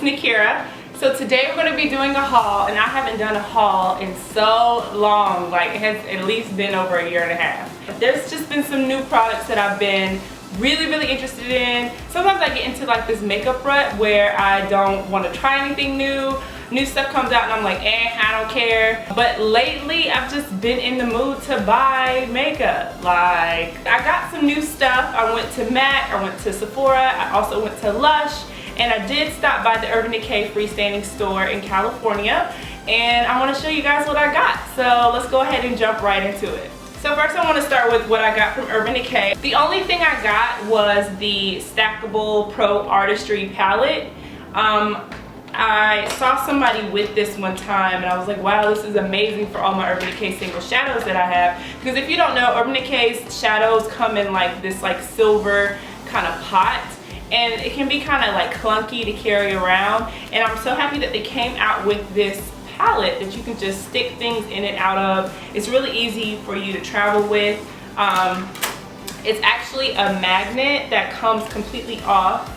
Nakira. So today we're going to be doing a haul, and I haven't done a haul in so long. Like, it has at least been over a year and a half. There's just been some new products that I've been really interested in. Sometimes I get into like this makeup rut where I don't want to try anything new. New stuff comes out and I'm like, I don't care. But lately I've just been in the mood to buy makeup. Like, I got some new stuff. I went to MAC, I went to Sephora, I also went to Lush, and I did stop by the Urban Decay freestanding store in California, and I want to show you guys what I got. So let's go ahead and jump right into it. So first I want to start with what I got from Urban Decay. The only thing I got was the Stackable Pro Artistry palette. I saw somebody with this one time and I was like, wow, this is amazing for all my Urban Decay single shadows that I have. Because if you don't know, Urban Decay's shadows come in like this like silver kind of pot, and it can be kind of like clunky to carry around. And I'm so happy that they came out with this palette that you can just stick things in and out of. It's really easy for you to travel with. It's actually a magnet that comes completely off,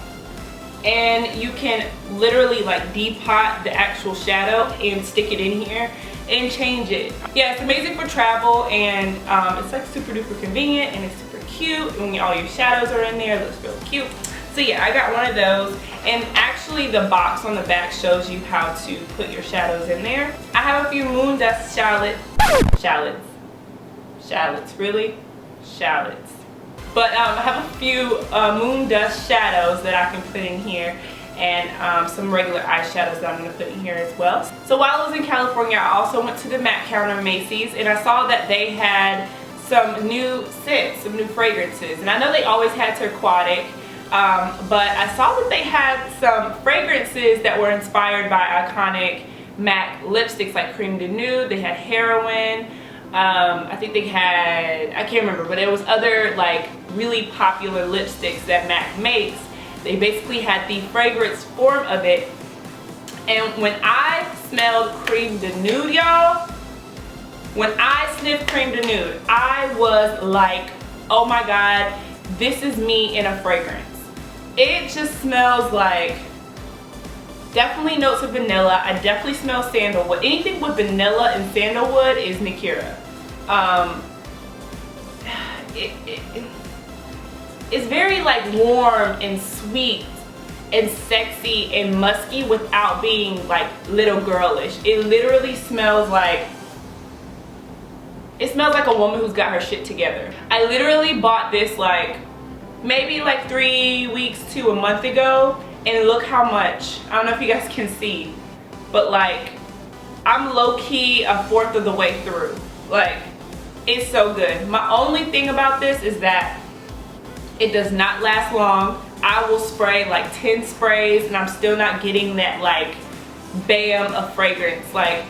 and you can literally like depot the actual shadow and stick it in here and change it. Yeah, it's amazing for travel, and it's like super duper convenient, and it's super cute, and all your shadows are in there. It looks really cute. So yeah, I got one of those, and actually the box on the back shows you how to put your shadows in there. I have a few Moon Dust shallots, really? Shallots. But I have a few Moon Dust shadows that I can put in here, and some regular eyeshadows that I'm going to put in here as well. So while I was in California, I also went to the MAC counter, Macy's, and I saw that they had some new scents, some new fragrances. And I know they always had Turquoise, but I saw that they had some fragrances that were inspired by iconic MAC lipsticks like Creme de Nude. They had Heroin. I think they had, I can't remember, but there was other like really popular lipsticks that MAC makes. They basically had the fragrance form of it, and when I smelled Creme de Nude, y'all, when I sniffed Creme de Nude, I was like, oh my god, this is me in a fragrance. It just smells like, definitely notes of vanilla. I definitely smell sandalwood. Anything with vanilla and sandalwood is Nakira. It's very like warm and sweet and sexy and musky without being like little girlish. It literally smells like, it smells like a woman who's got her shit together. I literally bought this like maybe like 3 weeks to a month ago, and look how much, I don't know if you guys can see, but like I'm low-key a fourth of the way through. Like, it's so good. My only thing about this is that it does not last long. I will spray like 10 sprays and I'm still not getting that like bam of fragrance. Like,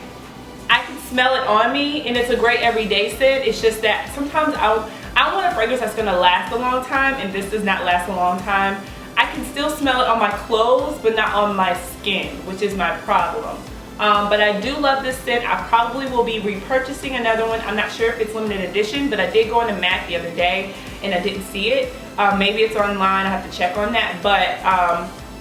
I can smell it on me, and it's a great everyday scent. It's just that sometimes I want a fragrance that's gonna last a long time, and this does not last a long time. I can still smell it on my clothes, but not on my skin, which is my problem. But I do love this scent. I probably will be repurchasing another one. I'm not sure if it's limited edition, but I did go into MAC the other day and I didn't see it. Maybe it's online, I have to check on that. But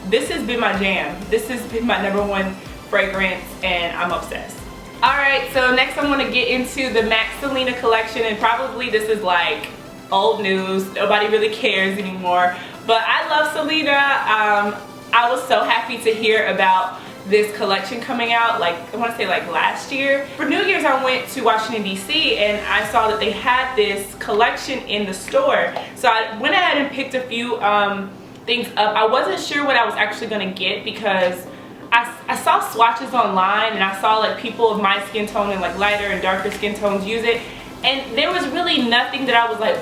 this has been my jam. This has been my #1 fragrance, and I'm obsessed. Alright, so next I want to get into the MAC Selena collection, and probably this is like old news. Nobody really cares anymore. But I love Selena. I was so happy to hear about this collection coming out, like I want to say like last year. For New Year's I went to Washington DC, and I saw that they had this collection in the store. So I went ahead and picked a few things up. I wasn't sure what I was actually going to get because I saw swatches online, and I saw like people of my skin tone and like lighter and darker skin tones use it, and there was really nothing that I was like,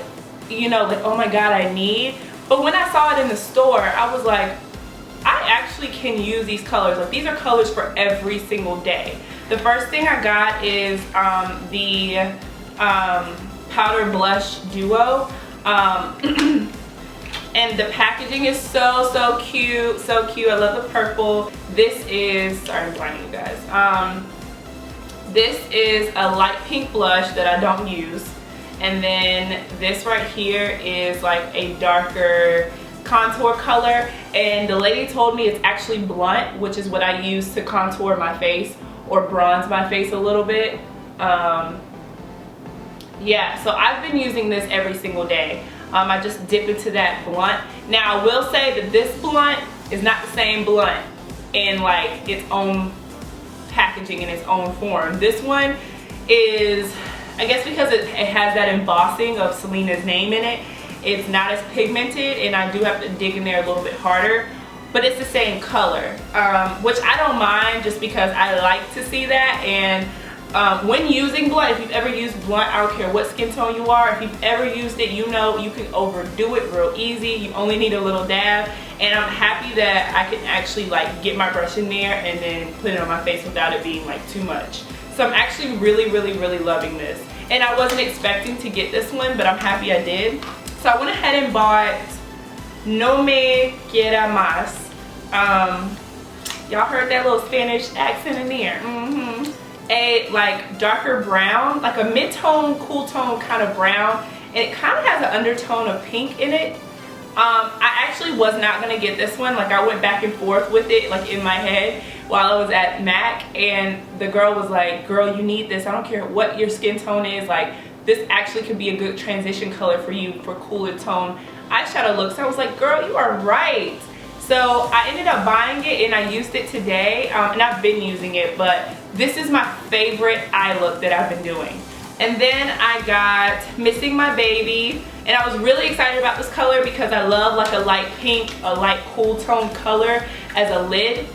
you know, like, oh my god, I need. But when I saw it in the store, I was like, I actually can use these colors. Like, these are colors for every single day. The first thing I got is the powder blush duo. And the packaging is so cute, so cute. I love the purple. This is, sorry, I'm blinding you guys. This is a light pink blush that I don't use. And then this right here is like a darker contour color, and the lady told me it's actually blunt, which is what I use to contour my face or bronze my face a little bit. Yeah, so I've been using this every single day. I just dip into that blunt. Now I will say that this blunt is not the same blunt in like its own packaging, in its own form. This one is, I guess because it has that embossing of Selena's name in it, it's not as pigmented, and I do have to dig in there a little bit harder, but it's the same color, which I don't mind just because I like to see that. And when using blunt, if you've ever used blunt, I don't care what skin tone you are, if you've ever used it, you know you can overdo it real easy. You only need a little dab, and I'm happy that I can actually like get my brush in there and then put it on my face without it being like too much. So I'm actually really loving this, and I wasn't expecting to get this one, but I'm happy I did. So I went ahead and bought No Me Quiera Más. Y'all heard that little Spanish accent in there. A like darker brown, like a mid-tone, cool tone kind of brown, and it kind of has an undertone of pink in it. I actually was not gonna get this one. Like I went back and forth with it like in my head while I was at MAC, and the girl was like, girl, you need this. I don't care what your skin tone is, like this actually could be a good transition color for you for cooler tone eyeshadow looks. I was like, girl, you are right. So I ended up buying it, and I used it today, and I've been using it, but this is my favorite eye look that I've been doing. And then I got Missing My Baby, and I was really excited about this color because I love like a light pink, a light cool tone color as a lid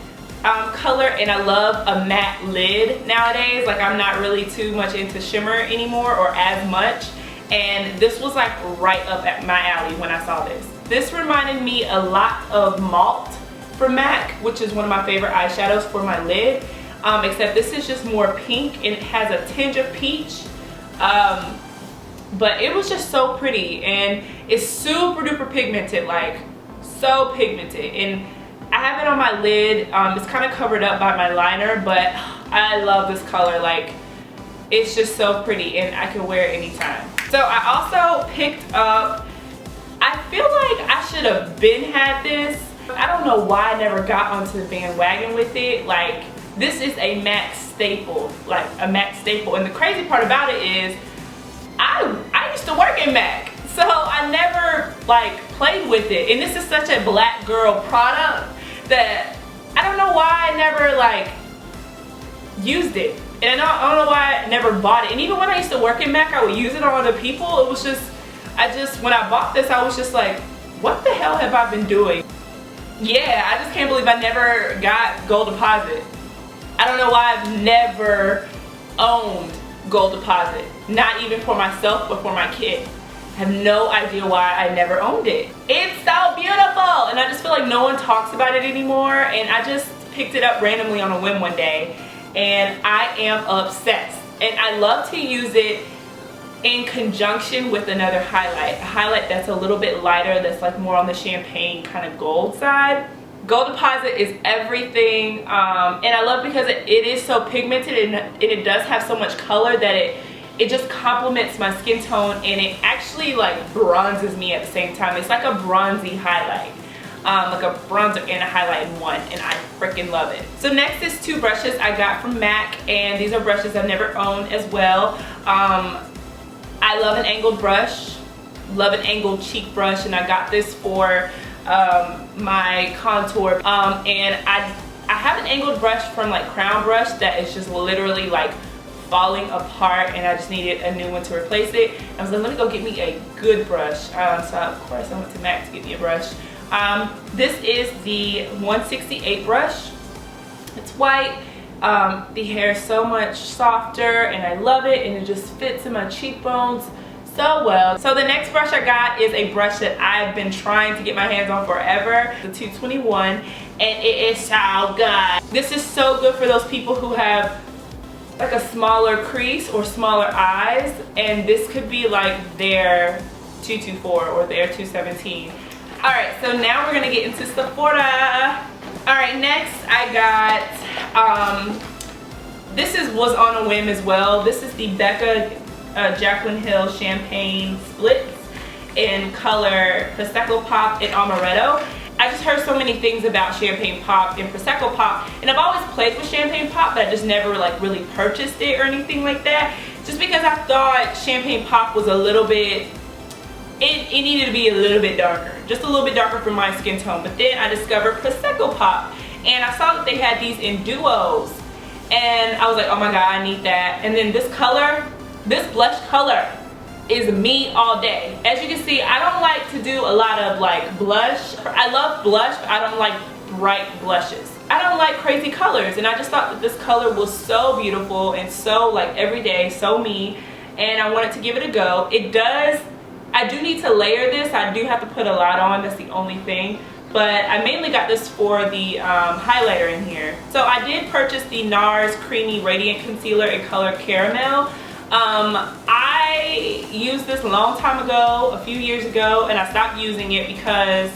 color, and I love a matte lid nowadays. Like I'm not really too much into shimmer anymore, or as much, and this was like right up at my alley when I saw this. This reminded me a lot of Malt from MAC, which is one of my favorite eyeshadows for my lid, except this is just more pink and it has a tinge of peach. But it was just so pretty, and it's super duper pigmented, like so pigmented, and I have it on my lid. It's kind of covered up by my liner, but I love this color. Like it's just so pretty, and I can wear it anytime. So I also picked up, I feel like I should have been had this. I don't know why I never got onto the bandwagon with it. Like this is a MAC staple, like a MAC staple, and the crazy part about it is I used to work in MAC, so I never like played with it, and this is such a black girl product that I don't know why I never like used it, and I don't know why I never bought it. And even when I used to work in MAC, I would use it on other people. It was just, when I bought this, I was just like, what the hell have I been doing? Yeah, I just can't believe I never got Gold Deposit. I don't know why I've never owned Gold Deposit, not even for myself but for my kid. I have no idea why I never owned it. It's so beautiful, and I just feel like no one talks about it anymore, and I just picked it up randomly on a whim one day, and I am obsessed. And I love to use it in conjunction with another highlight, a highlight that's a little bit lighter, that's like more on the champagne kind of gold side. Gold Deposit is everything, and I love because it is so pigmented, and it does have so much color that it just complements my skin tone, and it actually like bronzes me at the same time. It's like a bronzy highlight, like a bronzer and a highlight in one, and I freaking love it. So next is two brushes I got from MAC, and these are brushes I've never owned as well. I love an angled brush, love an angled cheek brush, and I got this for my contour, and I have an angled brush from like Crown Brush that is just literally like falling apart, and I just needed a new one to replace it. I was like, let me go get me a good brush. So of course I went to MAC to get me a brush. This is the 168 brush. It's white. The hair is so much softer, and I love it, and it just fits in my cheekbones so well. So the next brush I got is a brush that I've been trying to get my hands on forever, the 221, and it is so good. This is so good for those people who have like a smaller crease or smaller eyes, and this could be like their 224 or their 217. All right, so now we're gonna get into Sephora. All right, next I got, this was on a whim as well. This is the Becca Jaclyn Hill Champagne Splits, in color Prosecco Pop and Amaretto. I just heard so many things about Champagne Pop and Prosecco Pop, and I've always played with Champagne Pop, but I just never like really purchased it or anything like that, just because I thought Champagne Pop was a little bit, it needed to be a little bit darker, just a little bit darker for my skin tone. But then I discovered Prosecco Pop, and I saw that they had these in duos, and I was like, oh my god, I need that. And then this color, this blush color is me all day. As you can see, I don't like to do a lot of like blush. I love blush, but I don't like bright blushes. I don't like crazy colors, and I just thought that this color was so beautiful and so like everyday, so me, and I wanted to give it a go. It does, I do need to layer this. I do have to put a lot on, that's the only thing. But I mainly got this for the highlighter in here. So I did purchase the NARS Creamy Radiant Concealer in color Caramel. I used this a long time ago, a few years ago, and I stopped using it because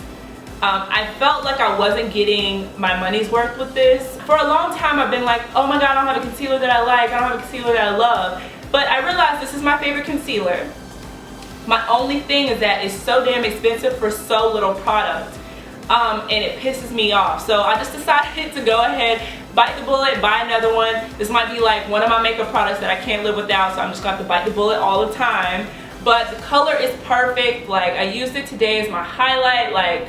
I felt like I wasn't getting my money's worth with this. For a long time I've been like, oh my god, I don't have a concealer that I like, I don't have a concealer that I love. But I realized this is my favorite concealer. My only thing is that it's so damn expensive for so little product. And it pisses me off. So I just decided to go ahead, bite the bullet, buy another one. This might be like one of my makeup products that I can't live without, so I'm just going to bite the bullet all the time. But the color is perfect. Like, I used it today as my highlight, like,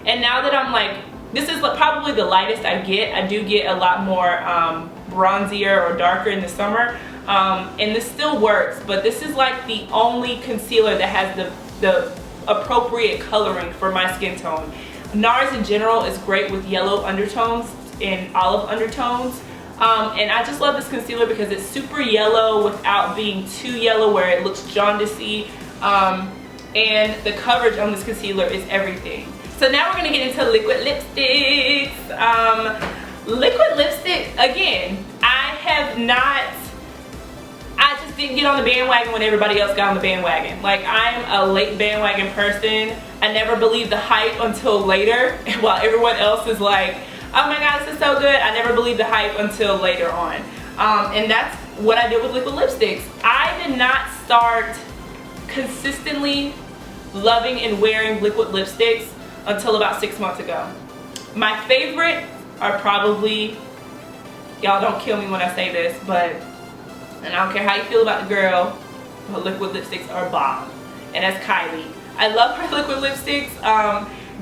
and now that I'm like, this is probably the lightest I get. I do get a lot more bronzier or darker in the summer, and this still works, but this is like the only concealer that has the appropriate coloring for my skin tone. NARS in general is great with yellow undertones and olive undertones, and I just love this concealer because it's super yellow without being too yellow where it looks jaundicey, and the coverage on this concealer is everything. So now we're going to get into liquid lipsticks. Liquid lipstick, again, I just didn't get on the bandwagon when everybody else got on the bandwagon. Like, I'm a late bandwagon person. I never believed the hype until later, while everyone else is like, oh my god, this is so good. I never believed the hype until later on. And that's what I did with liquid lipsticks. I did not start consistently loving and wearing liquid lipsticks until about 6 months ago. My favorite are probably, y'all don't kill me when I say this, but, and I don't care how you feel about the girl, but liquid lipsticks are bomb, and that's Kylie. I love her liquid lipsticks,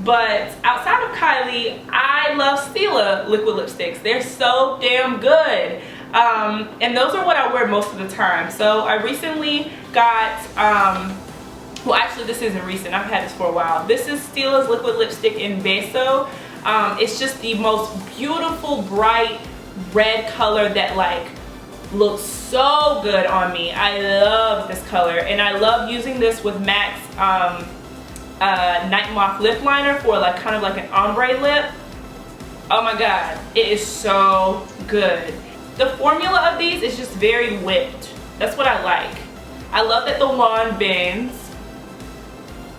but outside of Kylie, I love Stila liquid lipsticks. They're so damn good, and those are what I wear most of the time. So I recently got, well, actually this isn't recent, I've had this for a while. This is Stila's liquid lipstick in Beso. It's just the most beautiful bright red color that like looks so good on me. I love this color, and I love using this with MAC's Night Moth lip liner for like kind of like an ombre lip. Oh my god, it is so good. The formula of these is just very whipped. That's what I like. I love that the wand bends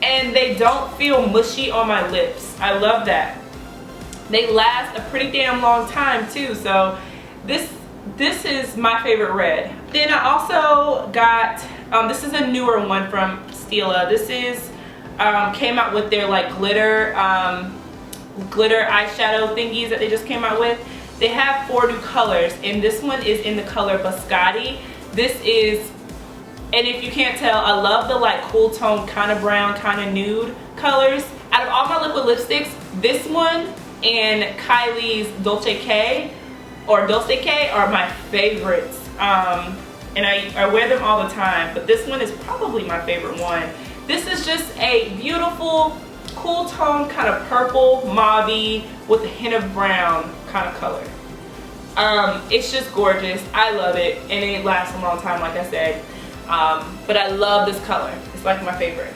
and they don't feel mushy on my lips. I love that. They last a pretty damn long time too, so this is my favorite red. Then I also got, this is a newer one from Stila. This is, came out with their like glitter eyeshadow thingies that they just came out with. They have 4 new colors, and this one is in the color Biscotti. This is, and if you can't tell, I love the like cool tone, kind of brown, kind of nude colors. Out of all my liquid lipsticks, this one and Kylie's Dolce K are my favorites. And I wear them all the time, but this one is probably my favorite one. This is just a beautiful, cool tone, kind of purple, mauve-y with a hint of brown kind of color. It's just gorgeous. I love it, and it lasts a long time, like I said. But I love this color. It's like my favorite.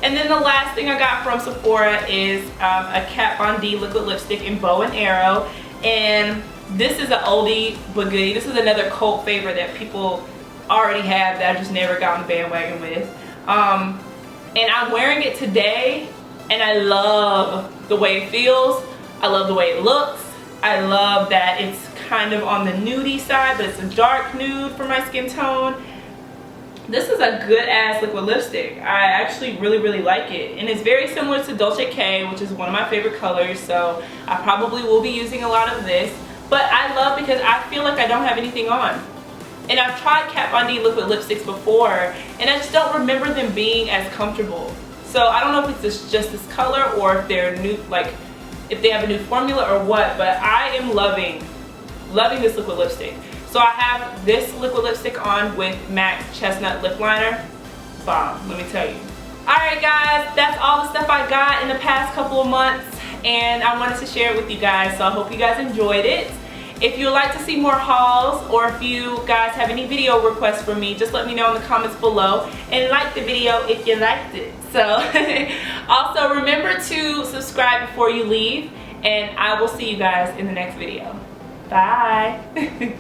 And then the last thing I got from Sephora is a Kat Von D liquid lipstick in Bow and Arrow. And this is an oldie but goodie. This is another cult favorite that people already have that I just never got on the bandwagon with. And I'm wearing it today, and I love the way it feels. I love the way it looks. I love that it's kind of on the nudie side, but it's a dark nude for my skin tone. This is a good ass liquid lipstick. I actually really like it, and it's very similar to Dolce K, which is one of my favorite colors, so I probably will be using a lot of this. But I love because I feel like I don't have anything on. And I've tried Kat Von D liquid lipsticks before, and I just don't remember them being as comfortable. So I don't know if it's just this color or if they're new, like if they have a new formula or what, but I am loving this liquid lipstick. So I have this liquid lipstick on with MAC's Chestnut Lip Liner. Bomb, let me tell you. Alright guys, that's all the stuff I got in the past couple of months, and I wanted to share it with you guys, so I hope you guys enjoyed it. If you would like to see more hauls, or if you guys have any video requests for me, just let me know in the comments below, and like the video if you liked it. So also remember to subscribe before you leave, and I will see you guys in the next video. Bye.